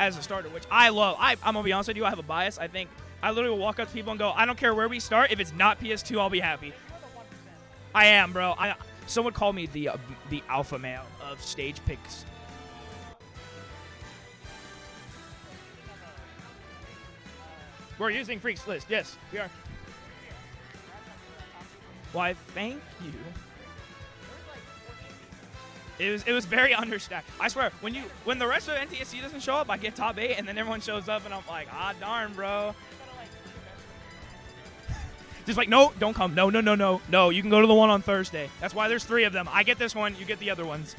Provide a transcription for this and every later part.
as a starter, which I love. I'm going to be honest with you, I have a bias. I think I literally will walk up to people and go, I don't care where we start. If it's not PS2, I'll be happy. I am, bro. Someone called me the alpha male of stage picks. We're using Freaks List. Yes, we are. Why, thank you. It was very understaffed. I swear, when the rest of NTSC doesn't show up, I get top 8, and then everyone shows up, and I'm like, ah, darn, bro. Just like, no, don't come. No, no, no, no. No, you can go to the one on Thursday. That's why there's 3 of them. I get this one. You get the other ones.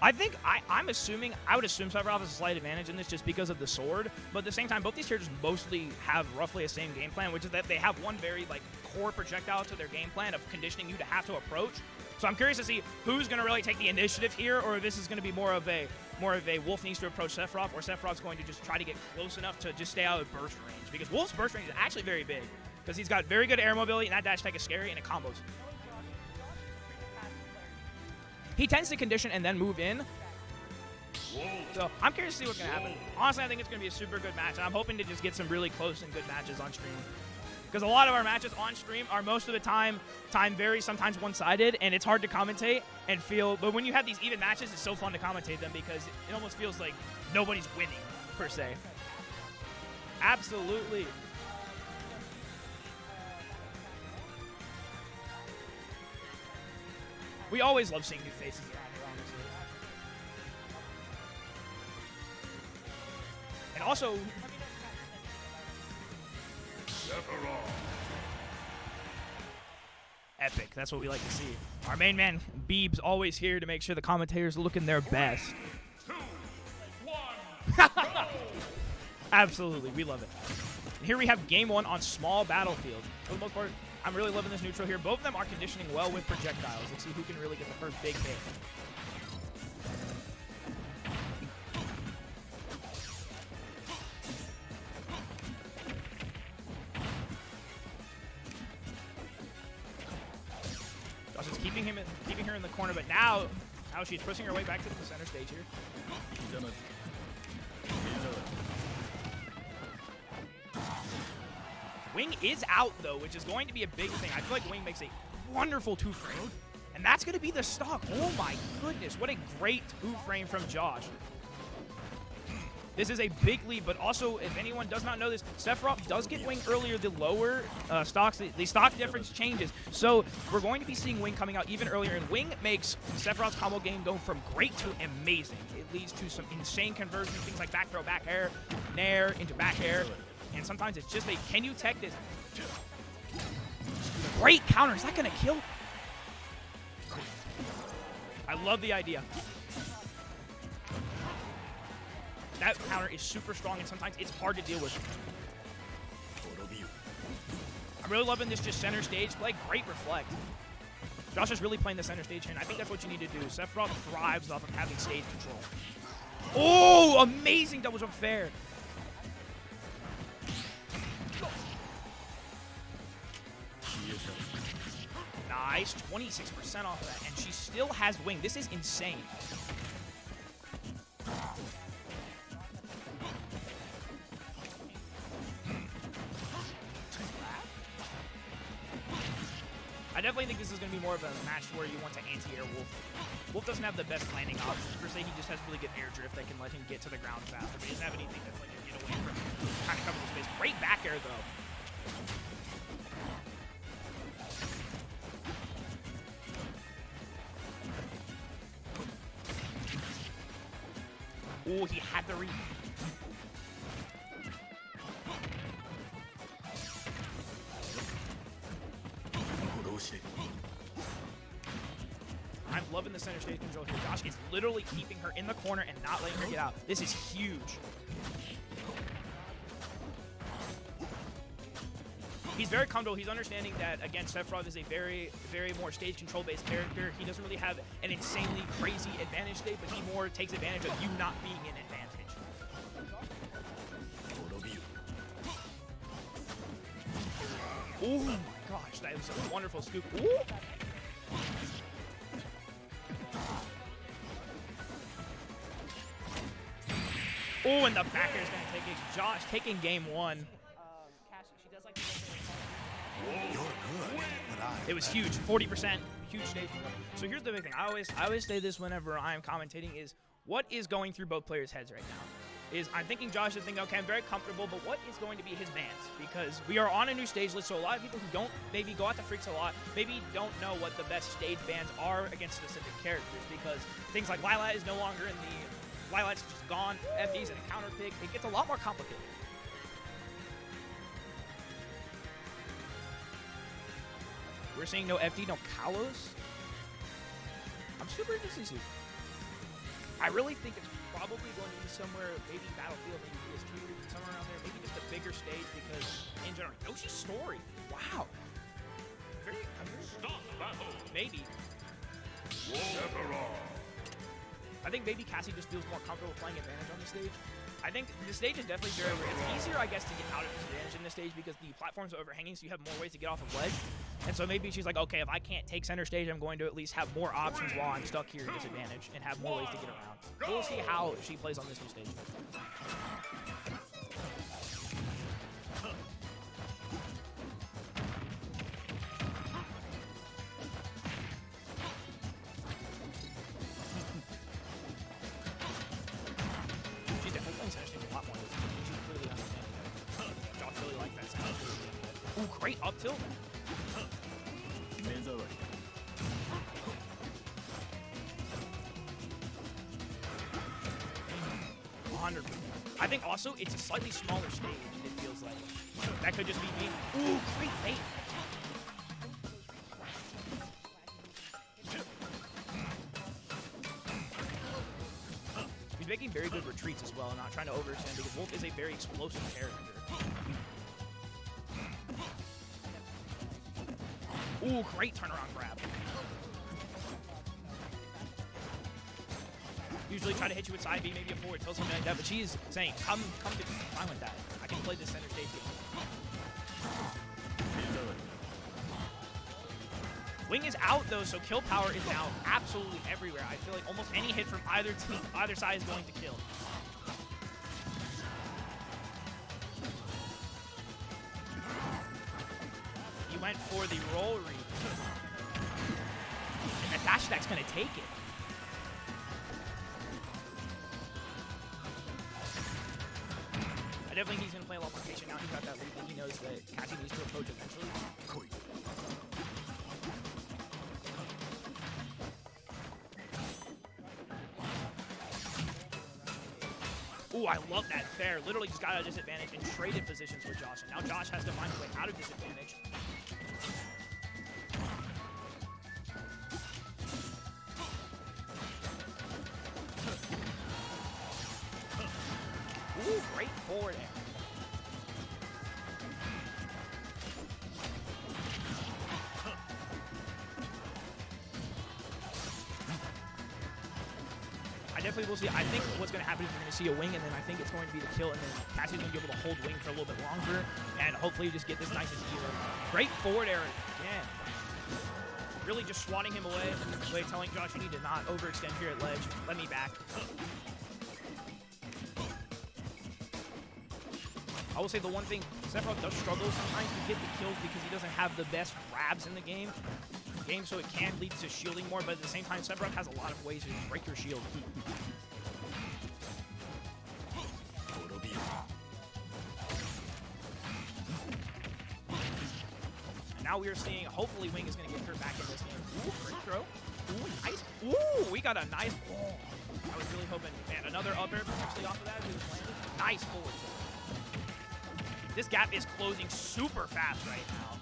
I think I'm assuming I would assume Sephiroth has a slight advantage in this just because of the sword, but at the same time, both these characters mostly have roughly the same game plan, which is that they have one very core projectile to their game plan of conditioning you to have to approach. So I'm curious to see who's going to really take the initiative here, or if this is going to be more of a Wolf needs to approach Sephiroth, or Sephiroth's going to just try to get close enough to just stay out of burst range, because Wolf's burst range is actually very big because he's got very good air mobility, and that dash attack is scary and it combos. He tends to condition and then move in. So I'm curious to see what's going to happen. Honestly, I think it's going to be a super good match, and I'm hoping to just get some really close and good matches on stream. Because a lot of our matches on stream are most of the time very sometimes one-sided, and it's hard to commentate and feel. But when you have these even matches, it's so fun to commentate them because it almost feels like nobody's winning, per se. Absolutely. We always love seeing new faces around here, honestly. And also, epic. That's what we like to see. Our main man, Beeb's, always here to make sure the commentators are looking their best. 3, 2, 1, absolutely, we love it. And here we have game 1 on small battlefield. For the most part, I'm really loving this neutral here. Both of them are conditioning well with projectiles. Let's see who can really get the first big hit. Josh is keeping her in the corner, but now she's pushing her way back to the center stage here. Wing is out, though, which is going to be a big thing. I feel like Wing makes a wonderful 2-frame, and that's going to be the stock. Oh, my goodness. What a great 2-frame from Josh. This is a big lead, but also, if anyone does not know this, Sephiroth does get Wing earlier the lower stocks. The stock difference changes. So we're going to be seeing Wing coming out even earlier, and Wing makes Sephiroth's combo game go from great to amazing. It leads to some insane conversions, things like back throw, back air, nair into back air. And sometimes it's just a, can you tech this? Great counter. Is that going to kill? I love the idea. That counter is super strong, and sometimes it's hard to deal with. I'm really loving this just center stage play. Great reflect. Josh is really playing the center stage here, and I think that's what you need to do. Sephiroth thrives off of having stage control. Oh, amazing double jump fair. Nice, 26% off of that, and she still has Wing. This is insane. I definitely think this is going to be more of a match where you want to anti-air Wolf. Wolf doesn't have the best landing options per se. He just has really good air drift that can let him get to the ground faster, but he doesn't have anything that's like a get away from kind of cover the space. Great back air, though. Oh, he had the read. I'm loving the center stage control here. Josh is literally keeping her in the corner and not letting her get out. This is huge. He's very comfortable. He's understanding that, again, Sephiroth is a very, very more stage control-based character. He doesn't really have an insanely crazy advantage state, but he more takes advantage of you not being in advantage. Oh my gosh, that was a wonderful scoop. Ooh. Oh, and the back air is going to take it. Josh taking game 1. Cassie, she does like to You're good, but it was huge, 40%, huge stage. So here's the big thing. I always say this whenever I'm commentating is what is going through both players' heads right now. Is I'm thinking Josh is thinking, okay, I'm very comfortable, but what is going to be his bans? Because we are on a new stage list, so a lot of people who don't maybe go out to Freaks a lot, maybe don't know what the best stage bans are against specific characters, because things like Lilat is no longer in the, Lilat's just gone, FD's in a counter pick, it gets a lot more complicated. We're seeing no FD, no Kalos. I'm super interested to see. I really think it's probably going to be somewhere, maybe Battlefield, maybe PS2, somewhere around there, maybe just a bigger stage because, in general, Yoshi's story, wow. Maybe. I think maybe Cassie just feels more comfortable playing advantage on the stage. I think the stage is definitely very, it's easier, I guess, to get out of disadvantage in this stage because the platforms are overhanging, so you have more ways to get off of ledge. And so maybe she's like, okay, if I can't take center stage, I'm going to at least have more options while I'm stuck here at disadvantage and have more ways to get around. We'll see how she plays on this new stage. She's definitely playing center stage a lot more. She's clearly understanding it. Josh really likes that center stage. Ooh, great up tilt. 100%. I think also it's a slightly smaller stage, it feels like. That could just be me. Ooh, great bait. He's making very good retreats as well, not trying to overextend because Wolf is a very explosive character. Ooh, great turnaround grab. Usually try to hit you with side B, maybe a forward tilt, something like that, but she's saying, come to me, fine with that. I can play this center stage game. Wing is out though, so kill power is now absolutely everywhere. I feel like almost any hit from either team, either side is going to kill. He went for the roll read. And that dash attack's gonna take it. I definitely think he's going to play a lot more patient now. He's got that lead that he knows that Cassie needs to approach eventually. Ooh, I love that fair. Literally just got a disadvantage and traded positions with Josh. And now Josh has to find a way out of disadvantage. Ooh, great forward air. I definitely will see. I think what's going to happen is we're going to see a wing, and then I think it's going to be the kill, and then Cassie's going to be able to hold wing for a little bit longer, and hopefully just get this nice and even. Great forward air again. Really just swatting him away, telling Josh, you need to not overextend here at ledge. Let me back. I will say the one thing, Sephiroth does struggle sometimes to get the kills because he doesn't have the best grabs in the game, so it can lead to shielding more, but at the same time, Sephiroth has a lot of ways to break your shield. And now we are seeing, hopefully Wing is going to get her back in this game. Ooh, great throw. Ooh, nice. Ooh, we got a nice ball. I was really hoping, man, another up air potentially off of that. Nice forward tilt. This gap is closing super fast right now.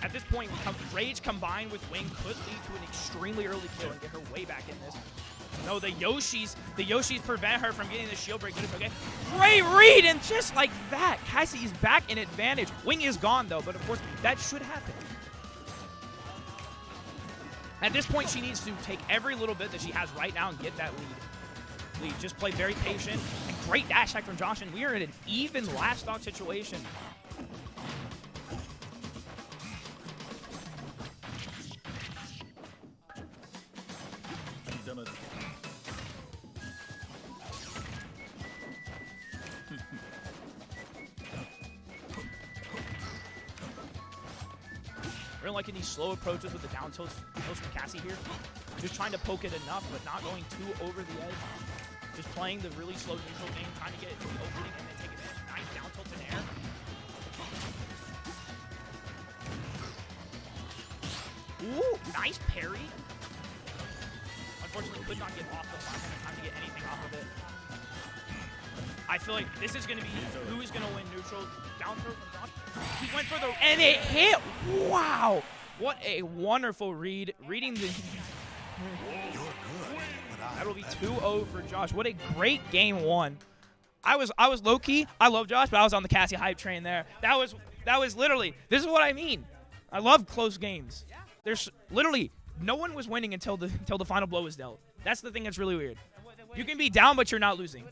At this point, Rage combined with Wing could lead to an extremely early kill and get her way back in this. No, the Yoshis prevent her from getting the shield break. Okay. Great read, and just like that, Cassie is back in advantage. Wing is gone though, but of course, that should happen. At this point, she needs to take every little bit that she has right now and get that lead. Just play very patient. And great dash attack from Josh, and we are in an even last stock situation. really liking these slow approaches with the down tilts from Cassie here. Just trying to poke it enough, but not going too over the edge. Just playing the really slow neutral game, trying to get the opening and then take advantage. Nice down tilt in air. Ooh, nice parry. Unfortunately, could not get off the platform in time to get anything off of it. I feel like this is going to be who is going to win neutral. Down throw from Josh. He went for the... And it hit! Wow! What a wonderful read. Reading the... You're good, but That will be 2-0 for Josh. What a great game one. I was low-key. I love Josh, but I was on the Cassie hype train there. That was literally... This is what I mean. I love close games. There's literally... No one was winning until the final blow was dealt. That's the thing that's really weird. You can be down, but you're not losing.